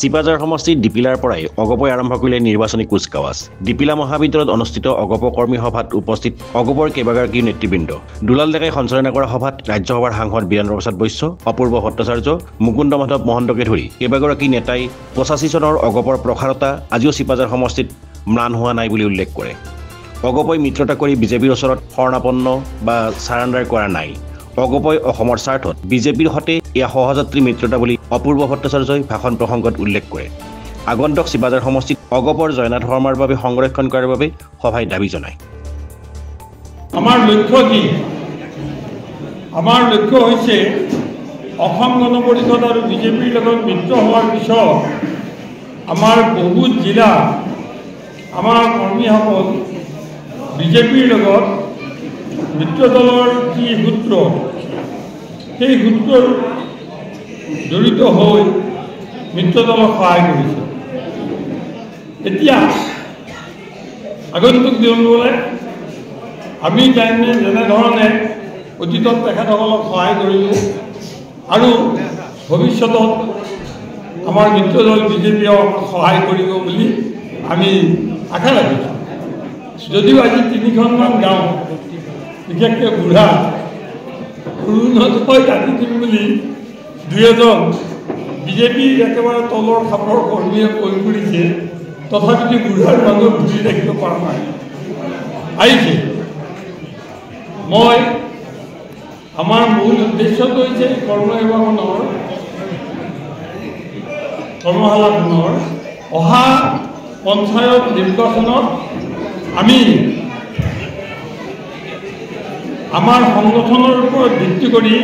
চিপাঝাৰ সমষ্টিত ডিপিলাৰ পৰাই অগপই আৰম্ভ কৰিলে নিৰ্বাচনী কুচকাৱাজ। ডিপিলা মহাবিদ্যালয়ত অনুষ্ঠিত অগপ কৰ্মী সভাত উপস্থিত অগপৰ কেইবাগৰাকী নেতৃবৃন্দ। দুলাল ডেকাই সঞ্চালনা কৰা সভাত ৰাজ্যসভাৰ সাংসদ বীৰেন্দ্ৰ প্ৰসাদ বৈশ্য, অপূৰ্ব ভট্টাচাৰ্য, মুকুন্দ মাধৱ মহন্তকে ধৰি কেইবাগৰাকী নেতাই 85 চনৰ অগপৰ প্ৰসাৰতা আজিও চিপাঝাৰ সমষ্টিত ম্লান হোৱা নাই বুলি উল্লেখ কৰে। অগপই মিত্ৰতা কৰি বিজেপিৰ ওচৰত শৰণাপন্ন বা চাৰেণ্ডাৰ কৰা নাই। অগপই অসমৰ স্বাৰ্থত বিজেপিৰ সৈতে এয়া সহযাত্ৰী মিত্ৰতা বুলি অপূৰ্ব ভট্টাচাৰ্যই ভাষণ প্ৰসংগত উল্লেখ কৰে। আগন্তুক চিপাঝাৰ সমষ্টিত অগপৰ জয়নাথ শৰ্মাৰ বাবে সংৰক্ষণ কৰাৰ বাবে সভাই দাবী জনায়। আমাৰ লক্ষ্য কি? আমাৰ লক্ষ্য হৈছে অসম গণ পৰিষদ আৰু বিজেপিৰ লগত মিত্ৰ হোৱাৰ পিছত আমাৰ বহুত জিলা আমাৰ কৰ্মীসকল বিজেপিৰ লগত মিত্ৰ দলৰ যি সূত্ৰ সেই সূত্ৰৰ জড়িত হৈ মিত্ৰ দলক সহায় কৰিছে। এতিয়া আগন্তুক দিনবোৰে আমি যেনেধৰণে অতীতত তেখেতসকলক সহায় কৰিলোঁ আৰু ভৱিষ্যতত আমাৰ মিত্ৰ দল বিজেপিয়েও সহায় কৰিব বুলি আমি আশা ৰাখিছোঁ। যদিও আজি 3খনমান গাঁও বিশেষকৈ বুঢ়া উন্নত হৈ কাটি দিম বুলি 2-এজন বিজেপিৰ একেবাৰে তলৰ খাপৰ কৰ্মীয়ে কৈ ফুৰিছে, তথাপিতো বুঢ়াৰ মানুহ ধৰি ৰাখিব পৰা নাই। আহিছে মই আমাৰ মূল উদ্দেশ্যটো হৈছে কৰ্মশালাখনৰ অহা পঞ্চায়ত নিৰ্বাচনত আমি আমাৰ সংগঠনৰ ওপৰত ভিত্তি কৰি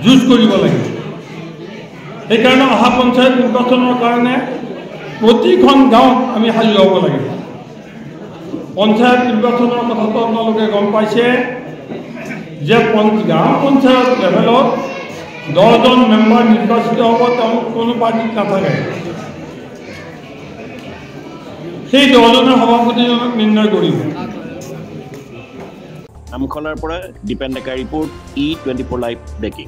যুঁজ কৰিব লাগিব। সেইকাৰণে অহা পঞ্চায়ত নিৰ্বাচনৰ কাৰণে প্ৰতিখন গাঁৱত আমি সাজু হ'ব লাগিব। পঞ্চায়ত নিৰ্বাচনৰ কথাটো আপোনালোকে গম পাইছে যে গাঁও পঞ্চায়ত লেভেলত 10জন মেম্বাৰ নিৰ্বাচিত হ'ব, তেওঁ কোনো পাৰ্টিত নাথাকে। সেই 10জনে সভাপতিজনক নিৰ্ণয় কৰিব। আমখলাৰ পৰা দীপেন ডেকাৰ ৰিপৰ্ট, E24 লাইভ ব্ৰেকিং।